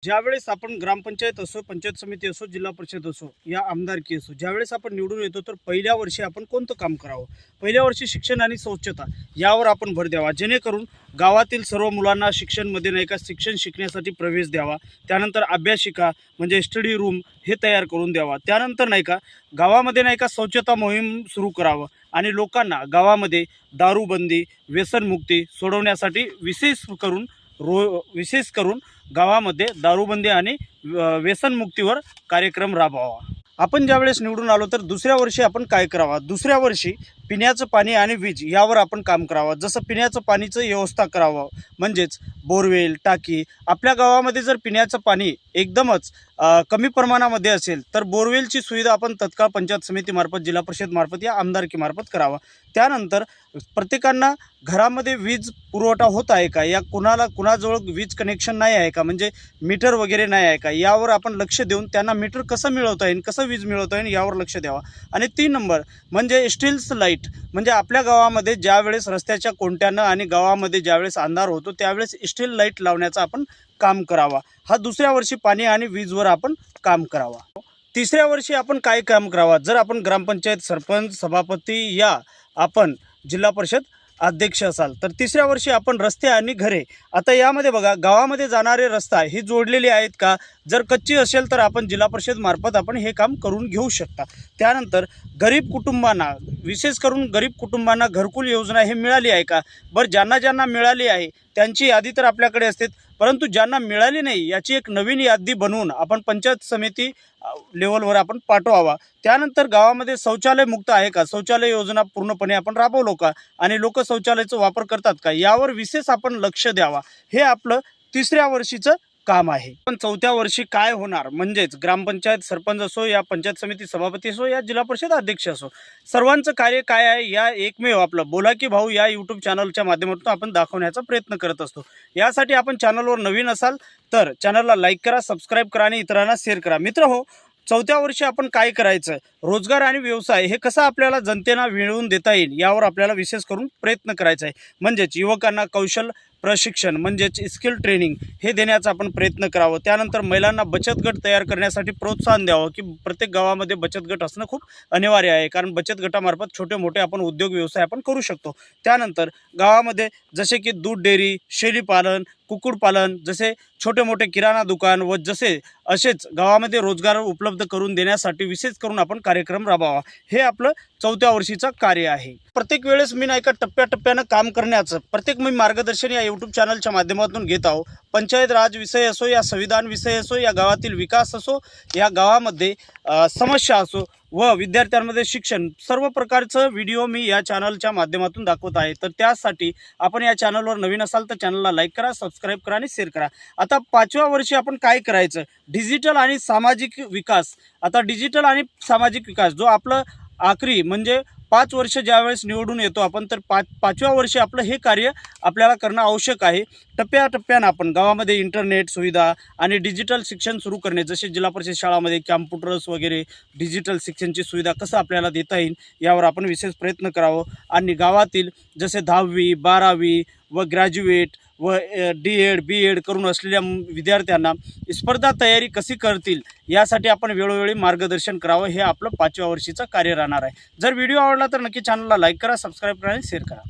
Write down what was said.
ज्यावेळेस आपण ग्रामपंचायत असो, पंचायत समिती असो, जिल्हा परिषद असो, या आमदारकी असो, ज्यावेळेस आपण निवडून येतो तर पहिल्या वर्षी आपण कोणतं काम करावं? पहिल्या वर्षी शिक्षण आणि स्वच्छता यावर आपण भर द्यावा, जेणेकरून गावातील सर्व मुलांना शिक्षणमध्ये नाही का शिक्षण शिकण्यासाठी प्रवेश द्यावा. त्यानंतर अभ्यासिका म्हणजे स्टडी रूम हे तयार करून द्यावा. त्यानंतर नाही का गावामध्ये नाही का स्वच्छता मोहीम सुरू करावं आणि लोकांना गावामध्ये दारूबंदी, व्यसनमुक्ती सोडवण्यासाठी विशेष करून गावामध्ये दारूबंदी आणि व्यसनमुक्तीवर कार्यक्रम राबवावा. आपण ज्यावेळेस निवडून आलो तर दुसऱ्या वर्षी आपण काय करावा? दुसऱ्या वर्षी पिण्याचं पाणी आणि वीज यावर आपण काम करावं. जसं पिण्याचं पाणीचं व्यवस्था करावं, म्हणजेच बोरवेल, टाकी. आपल्या गावामध्ये जर पिण्याचं पाणी एकदमच कमी प्रमाणामध्ये असेल तर बोरवेलची सुविधा आपण तत्काळ पंचायत समितीमार्फत, जिल्हा परिषदमार्फत या आमदारकीमार्फत करावा. त्यानंतर प्रत्येकांना घरामध्ये वीज पुरवठा होत आहे का, या कुणाजवळ वीज कनेक्शन नाही आहे का, म्हणजे मीटर वगैरे नाही आहे का, यावर आपण लक्ष देऊन त्यांना मीटर कसं मिळवता येईल, कसं वीज मिळवता येईल यावर लक्ष द्यावा. आणि 3 नंबर म्हणजे स्टील्स लाईट, म्हणजे आपल्या गावामध्ये ज्यावेळेस रस्त्याच्या कोणत्यानं आणि गावामध्ये ज्यावेळेस अंधार होतो त्यावेळेस स्टील लाईट लावण्याचं आपण काम करावा. हा दुसऱ्या वर्षी पाणी आणि वीजवर आपण काम करावा. तिसऱ्या वर्षी आपण काय काम करावा? जर आपण ग्रामपंचायत सरपंच, सभापती या आपण जिल्हा परिषद अध्यक्ष असाल तर तिसऱ्या वर्षी आपण रस्ते आणि घरे. आता यामध्ये बघा, गावामध्ये जाणारे रस्ता ही जोडलेली आहेत का? जर कच्ची असेल तर आपण जिल्हा परिषद मार्फत आपण हे काम करून घेऊ शकता. त्यानंतर गरीब कुटुंबांना, विशेष करून गरीब कुटुंबांना घरकुल योजना हे मिळाली आहे का? बरं, ज्यांना मिळाली आहे त्यांची यादी तर आपल्याकडे असते, परंतु ज्यांना मिळाली नाही याची एक नवीन यादी बनवून आपण पंचायत समिती लेवलवर आपण पाठवावा. त्यानंतर गावामध्ये शौचालय मुक्त आहे का? शौचालय योजना पूर्णपणे आपण राबवलो का? आणि लोक शौचालयाचा वापर करतात का? यावर विशेष आपण लक्ष द्यावा. हे आपलं तिसऱ्या वर्षीचं काम आहे. पण चौथ्या वर्षी काय होणार? म्हणजेच ग्रामपंचायत सरपंच असो, या पंचायत समिती सभापती असो, या जिल्हा परिषद अध्यक्ष असो, सर्वांचं कार्य काय आहे या एकमेव आपलं बोला की भाऊ या यूट्यूब चॅनलच्या माध्यमातून आपण दाखवण्याचा प्रयत्न करत असतो. यासाठी आपण चॅनलवर नवीन असाल तर चॅनलला लाईक करा, सबस्क्राईब करा आणि इतरांना शेअर करा. मित्रहो, चौथ्या वर्षी आपण काय करायचं? रोजगार आणि व्यवसाय हे कसं आपल्याला जनतेला मिळवून देता येईल यावर आपल्याला विशेष करून प्रयत्न करायचा आहे. म्हणजेच युवकांना कौशल प्रशिक्षण म्हणजेच स्किल ट्रेनिंग हे देण्याचा आपण प्रयत्न करावं. त्यानंतर महिलांना बचत गट तयार करण्यासाठी प्रोत्साहन द्यावं, की प्रत्येक गावामध्ये बचत गट असणं खूप अनिवार्य आहे, कारण बचत गटामार्फत छोटे मोठे आपण उद्योग व्यवसाय आपण करू शकतो. त्यानंतर गावामध्ये जसे की दूध डेअरी, शेळीपालन, कुक्कुटपालन, जसे छोटे मोठे किराणा दुकान व असेच गावामध्ये रोजगार उपलब्ध करून देण्यासाठी विशेष करून आपण कार्यक्रम राबवावा. हे आपलं चौथ्या वर्षीचं कार्य आहे. प्रत्येक वेळेस मी नाही का टप्प्याटप्प्यानं काम करण्याचं प्रत्येक मी मार्गदर्शन या यूट्यूब चॅनलच्या माध्यमातून घेत आहो. पंचायत राज विषय असो, या संविधान विषय असो, या गावातील विकास असो, या गावामध्ये समस्या असो व विद्यार्थ्यांमध्ये शिक्षण, सर्व प्रकारचं व्हिडिओ मी या चॅनलच्या माध्यमातून दाखवत आहे. तर त्यासाठी आपण या चॅनलवर नवीन असाल तर चॅनलला लाईक करा, सबस्क्राईब करा आणि शेअर करा. आता 5व्या वर्षी आपण काय करायचं? डिजिटल आणि सामाजिक विकास. आता डिजिटल आणि सामाजिक विकास जो आपलं आखरी म्हणजे 5 वर्ष ज्यावेळेस निवडून येतो आपण, तर 5व्या वर्षी आपलं हे कार्य आपल्याला करणं आवश्यक आहे. टप्प्याटप्प्यानं आपण गावामध्ये इंटरनेट सुविधा आणि डिजिटल शिक्षण सुरू करणे, जसे जिल्हा परिषद शाळामध्ये कॅम्प्युटर्स वगैरे डिजिटल शिक्षणची सुविधा कसं आपल्याला देता येईल यावर आपण विशेष प्रयत्न करावं. आणि गावातील जसे 10वी 12वी व ग्रॅज्युएट व D.Ed B.Ed करून असलेल्या विद्यार्थ्यांना स्पर्धा तयारी कशी करतील यासाठी आपण वेळोवेळी मार्गदर्शन करावं. हे आपलं 5व्या वर्षीचं कार्य राहणार आहे. जर व्हिडिओ आवडला तर नक्की चॅनलला लाईक करा, सबस्क्राईब करा आणि शेअर करा.